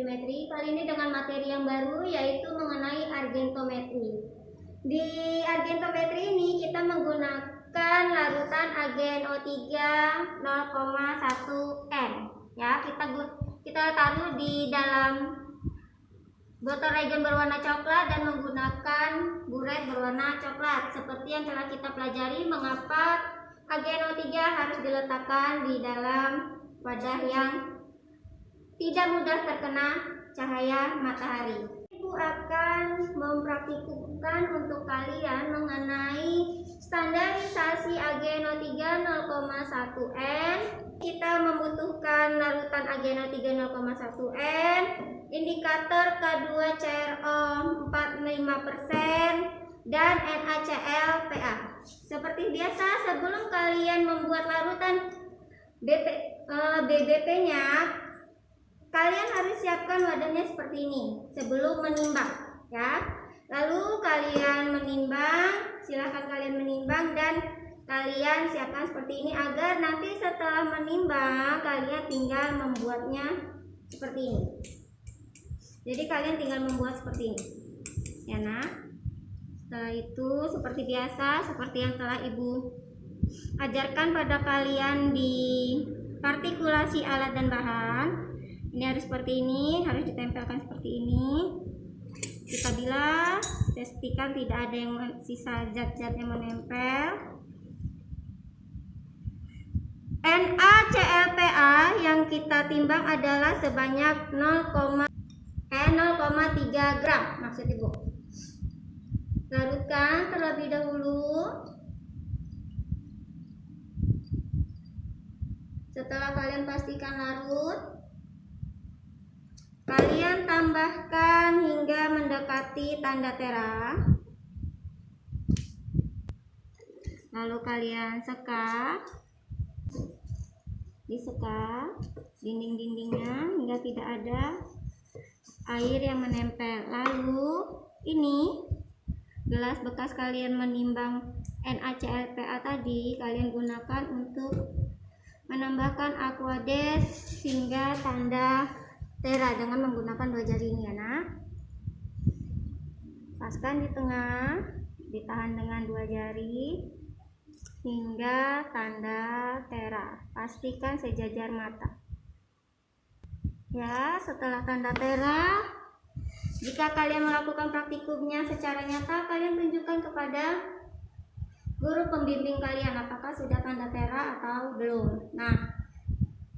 Trimetri. Kali ini dengan materi yang baru, yaitu mengenai argentometri. Di argentometri ini kita menggunakan larutan AgNO3 0,1 N. Ya, kita taruh di dalam botol reagen berwarna coklat dan menggunakan buret berwarna coklat. Seperti yang telah kita pelajari, mengapa AgNO3 harus diletakkan di dalam wadah yang tidak mudah terkena cahaya matahari. Ibu akan mempraktikumkan untuk kalian mengenai standarisasi AgNO3 0,1 N. Kita membutuhkan larutan AgNO3 0,1 N, indikator K2CrO 45%, dan NaCl-PA. Seperti biasa, sebelum kalian membuat larutan BBP-nya, kalian harus siapkan wadahnya seperti ini sebelum menimbang, ya. Lalu kalian menimbang, silahkan kalian menimbang dan kalian siapkan seperti ini agar nanti setelah menimbang kalian tinggal membuatnya seperti ini. Jadi kalian tinggal membuat seperti ini, ya nak. Setelah itu seperti biasa, seperti yang telah ibu ajarkan pada kalian di partikulasi alat dan bahan, ini harus seperti ini, harus ditempelkan seperti ini. Kita bilas, pastikan tidak ada yang sisa zat-zat yang menempel. NaCl-PA yang kita timbang adalah sebanyak 0,3 gram, maksud ibu. Larutkan terlebih dahulu. Setelah kalian pastikan larut, kalian tambahkan hingga mendekati tanda tera. Lalu kalian sekat, disekat dinding-dindingnya hingga tidak ada air yang menempel. Lalu ini gelas bekas kalian menimbang NaCl-PA tadi, kalian gunakan untuk menambahkan aquades hingga tanda tera dengan menggunakan 2 jari ini, ya nak. Paskan di tengah, ditahan dengan 2 jari hingga tanda tera. Pastikan sejajar mata. Ya, setelah tanda tera, jika kalian melakukan praktikumnya secara nyata, kalian tunjukkan kepada guru pembimbing kalian apakah sudah tanda tera atau belum. Nah,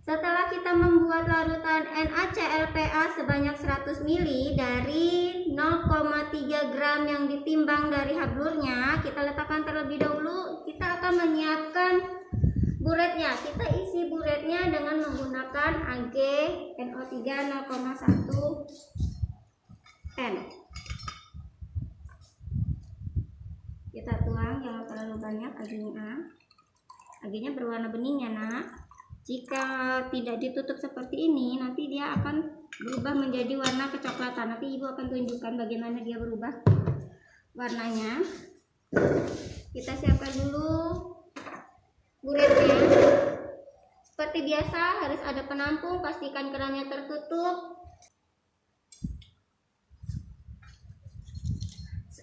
setelah kita membuat larutan NaCl-PA sebanyak 100 ml dari 0,3 gram yang ditimbang dari hablurnya, kita letakkan terlebih dahulu. Kita akan menyiapkan buretnya. Kita isi buretnya dengan menggunakan AgNO3 0,1 N. Kita tuang, jangan terlalu banyak Ag-nya berwarna bening, ya nak. Jika tidak ditutup seperti ini, nanti dia akan berubah menjadi warna kecoklatan. Nanti ibu akan tunjukkan bagaimana dia berubah warnanya. Kita siapkan dulu buretnya. Seperti biasa, harus ada penampung, pastikan kerannya tertutup.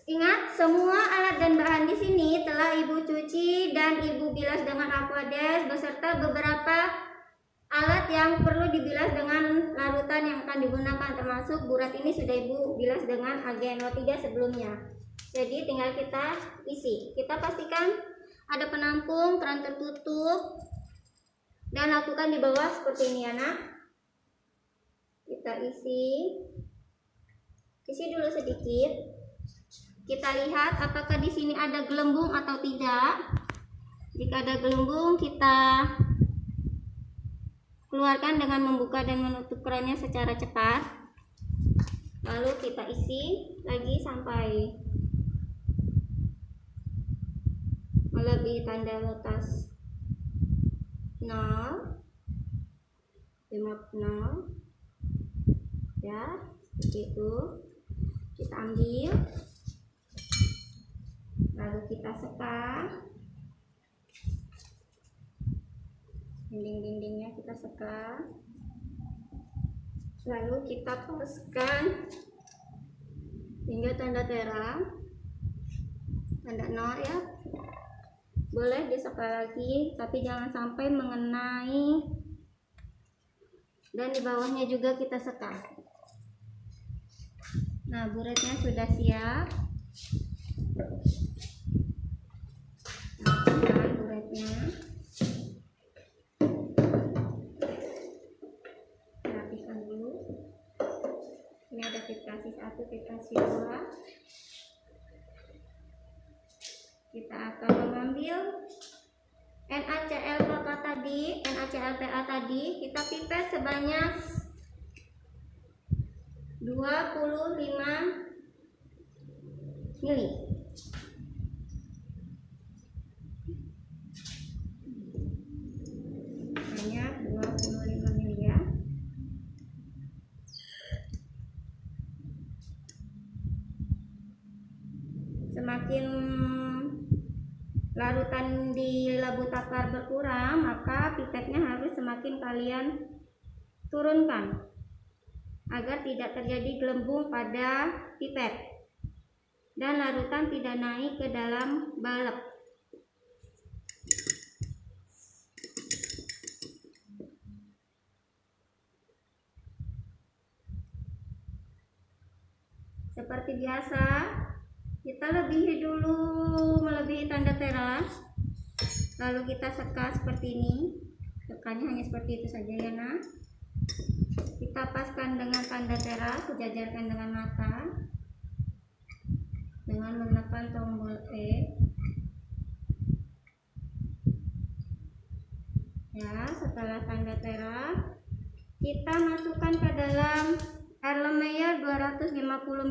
Ingat, semua alat dan bahan di sini telah ibu cuci dan ibu bilas dengan aquades beserta beberapa alat yang perlu dibilas dengan larutan yang akan digunakan, termasuk burat ini sudah ibu bilas dengan AgNO3 sebelumnya. Jadi tinggal kita isi. Kita pastikan ada penampung, keran tertutup, dan lakukan di bawah seperti ini, ya nak. Kita isi dulu sedikit. Kita lihat apakah di sini ada gelembung atau tidak. Jika ada gelembung, kita keluarkan dengan membuka dan menutup kerannya secara cepat. Lalu kita isi lagi sampai melebihi tanda batas 0, 0, ya, seperti itu. Kita ambil, lalu kita sekat dinding-dindingnya, kita sekat Lalu kita teruskan hingga tanda terang, tanda 0 ya. Boleh diseka lagi, tapi jangan sampai mengenai, dan di bawahnya juga kita seka. Nah, buretnya sudah siap. Nah, buretnya rapikan dulu. Ini ada vibrasi 1, vibrasi 2. Kita akan mengambil NaClPA tadi, kita pipet sebanyak 25 mili. Banyak 25 mili ya. Semakin larutan di labu takar berkurang, maka pipetnya harus semakin kalian turunkan agar tidak terjadi gelembung pada pipet dan larutan tidak naik ke dalam balep. Seperti biasa, kita lebihi dulu, melebihi tanda terang, lalu kita seka seperti ini. Sekanya hanya seperti itu saja ya nak. Kita paskan dengan tanda terang, sejajarkan dengan mata dengan menekan tombol E. Ya, setelah tanda terang, kita masukkan ke dalam Erlenmeyer 250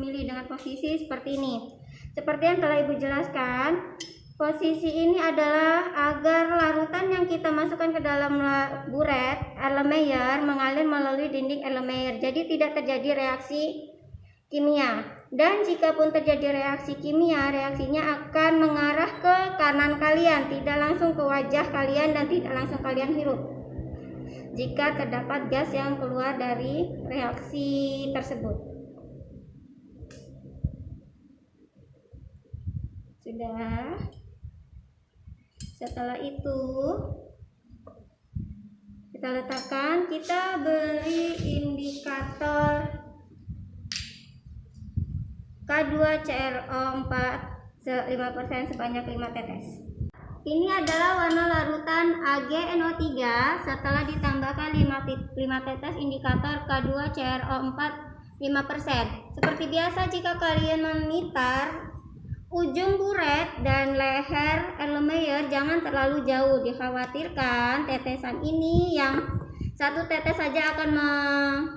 ml dengan posisi seperti ini. Seperti yang telah Ibu jelaskan, posisi ini adalah agar larutan yang kita masukkan ke dalam buret Erlenmeyer mengalir melalui dinding Erlenmeyer. Jadi tidak terjadi reaksi kimia. Dan jika pun terjadi reaksi kimia, reaksinya akan mengarah ke kanan kalian, tidak langsung ke wajah kalian dan tidak langsung kalian hirup. Jika terdapat gas yang keluar dari reaksi tersebut. Sudah. Setelah itu kita letakkan, kita beri indikator K2CrO4 5% sebanyak 5 tetes. Ini adalah warna larutan AgNO3 setelah ditambahkan 5 tetes indikator K2CrO4 5%. Seperti biasa, jika kalian monitor ujung buret dan leher Erlenmeyer jangan terlalu jauh. Dikhawatirkan tetesan ini yang satu tetes saja akan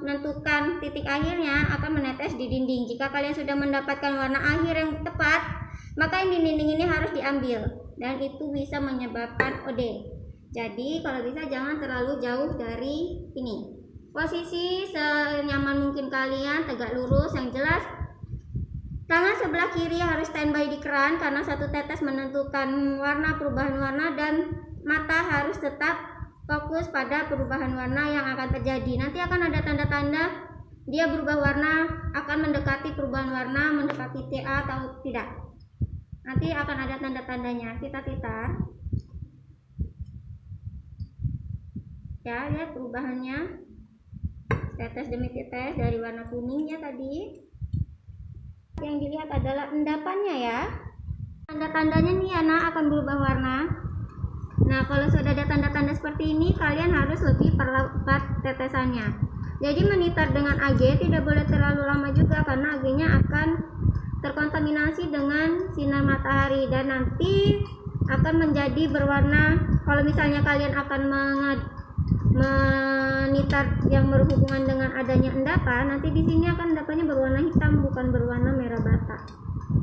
menentukan titik akhirnya, akan menetes di dinding. Jika kalian sudah mendapatkan warna akhir yang tepat, maka yang di dinding ini harus diambil, dan itu bisa menyebabkan OD. Jadi kalau bisa jangan terlalu jauh dari ini. Posisi senyaman mungkin kalian, tegak lurus. Yang jelas tangan sebelah kiri harus standby di keran karena satu tetes menentukan warna, perubahan warna, dan mata harus tetap fokus pada perubahan warna yang akan terjadi. Nanti akan ada tanda-tanda dia berubah warna, akan mendekati perubahan warna, mendekati TA atau tidak. Nanti akan ada tanda-tandanya. Kita titar. Ya, lihat perubahannya. Tetes demi tetes dari warna kuningnya tadi. Yang dilihat adalah endapannya ya. Tanda-tandanya nih anak akan berubah warna. Nah, kalau sudah ada tanda-tanda seperti ini, kalian harus lebih perlebat tetesannya. Jadi monitor dengan Ag tidak boleh terlalu lama juga karena Ag-nya akan terkontaminasi dengan sinar matahari dan nanti akan menjadi berwarna. Kalau misalnya kalian akan monitor yang berhubungan dengan adanya endapan, nanti di sini akan endapannya berwarna hitam, bukan berwarna merah bata.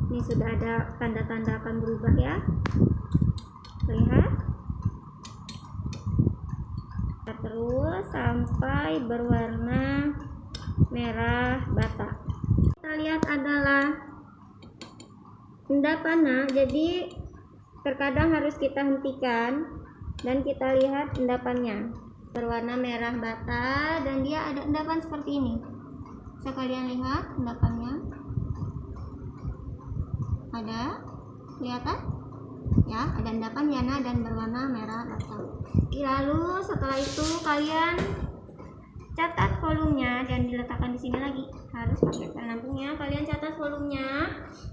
Ini sudah ada tanda-tanda akan berubah ya. Lihat. Terus sampai berwarna merah bata. Kita lihat adalah endapannya, jadi terkadang harus kita hentikan dan kita lihat endapannya berwarna merah bata dan dia ada endapan seperti ini. Bisa kalian lihat endapannya. Ada, kelihatan? Ya, ada endapan yana dan berwarna merah bata. Lalu setelah itu kalian catat volumenya dan diletakkan di sini lagi. Harus pakai penampunnya. Kalian catat volumenya.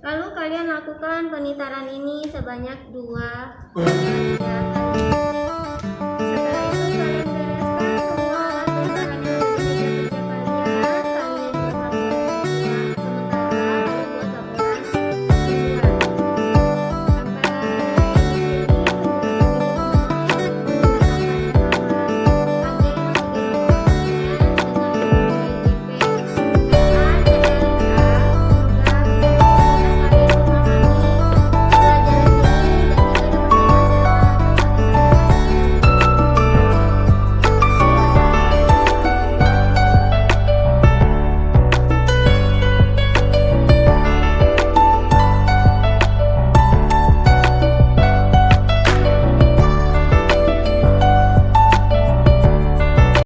Lalu kalian lakukan penitaran ini sebanyak 2 kali.